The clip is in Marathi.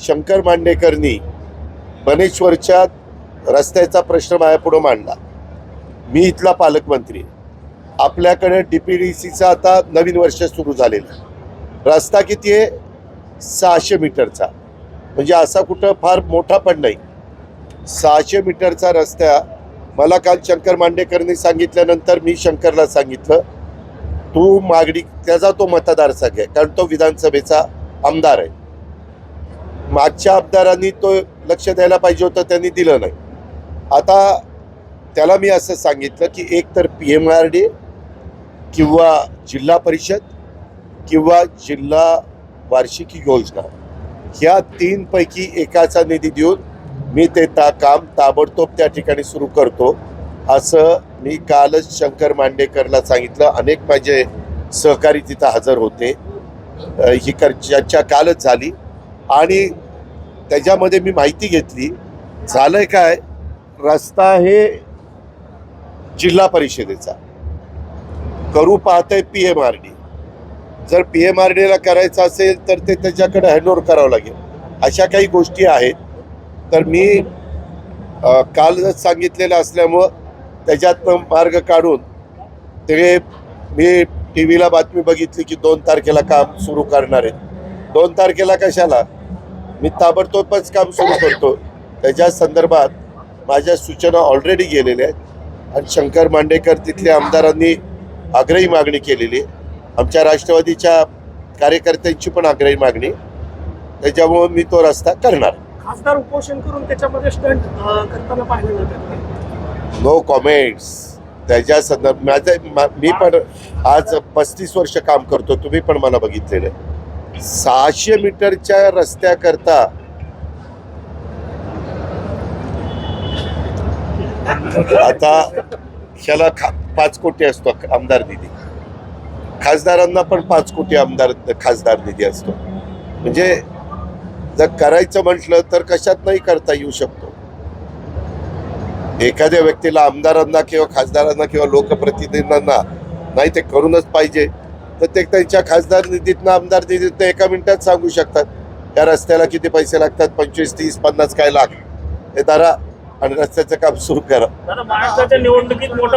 शंकर मांडेकरनी बनेश्वरच्या रस्त्याचा प्रश्न माझ्यापुढे मांडला. मी इथला पालकमंत्री, आपल्याकडे DPDCचा आता नवीन वर्ष सुरू झालेलं आहे. रस्ता किती आहे? 600 मीटरचा, म्हणजे असा कुठं फार मोठा पण नाही. 600 मीटरचा रस्ता मला काल शंकर मांडेकरनी सांगितल्यानंतर मी शंकरला सांगितलं, तू मागणी, त्याचा तो मतदारसंघ आहे, कारण तो विधानसभेचा आमदार आहे. मागच्या आमदारांनी तो लक्ष द्यायला पाहिजे होतं, त्यांनी दिलं नाही. आता त्याला मी असं सांगितलं की एक तर PMRD किंवा जिल्हा परिषद किंवा जिल्हा वार्षिक योजना, ह्या 3 पैकी एकाचा निधी देऊन मी ते काम ताबडतोब त्या ठिकाणी सुरू करतो, असं मी कालच शंकर मांडेकरला सांगितलं. अनेक माझे सहकारी तिथं हजर होते. ही चर्चा कालच झाली आणि त्याच्यामध्ये मी माहिती घेतली. झालंय काय, रस्ता हे जिल्हा परिषदेचा करू पाहतंय PMRD. जर PMRDला करायचं असेल तर ते त्याच्याकडे हँडओव्हर करावं लागेल. अशा काही गोष्टी आहेत. तर मी कालच सांगितलेलं असल्यामुळं त्याच्यातनं मार्ग काढून ते मी TV ला बातमी बघितली की 2 तारखेला काम सुरू करणार आहेत. 2 तारखेला कशाला? मी ताबडतोबच काम सुरू करतो. त्याच्या संदर्भात माझ्या सूचना ऑलरेडी गेलेल्या आहेत आणि शंकर मांडेकर तिथल्या आमदारांनी आग्रही मागणी केलेली आहे. आमच्या राष्ट्रवादीच्या कार्यकर्त्यांची पण आग्रही मागणी. त्याच्यामुळे मी तो रस्ता करणार. खासदार उपोषण करून त्याच्यामध्ये स्टंट करताना पाहिलं जातं. No comments. त्याच्या संदर्भात मी पण आज 35 वर्ष काम करतो, तुम्ही पण मला बघितलेलं आहे. 600 मीटरच्या रस्त्याकरता आता ह्याला 5 कोटी असतो आमदार निधी, खासदारांना पण 5 कोटी खासदार निधी असतो. म्हणजे जर करायचं म्हटलं तर कशात नाही करता येऊ शकतो. एखाद्या व्यक्तीला, आमदारांना किंवा खासदारांना किंवा लोकप्रतिनिधींना नाही ते करूनच पाहिजे, तर ते त्यांच्या खासदार निधीतनं, आमदार निधीतनं एका मिनिटात सांगू शकतात या रस्त्याला किती पैसे लागतात, 25, 30, 50 काय लाख, हे धरा आणि रस्त्याचं काम सुरू करा. महाराष्ट्राच्या निवडणुकीत मोठं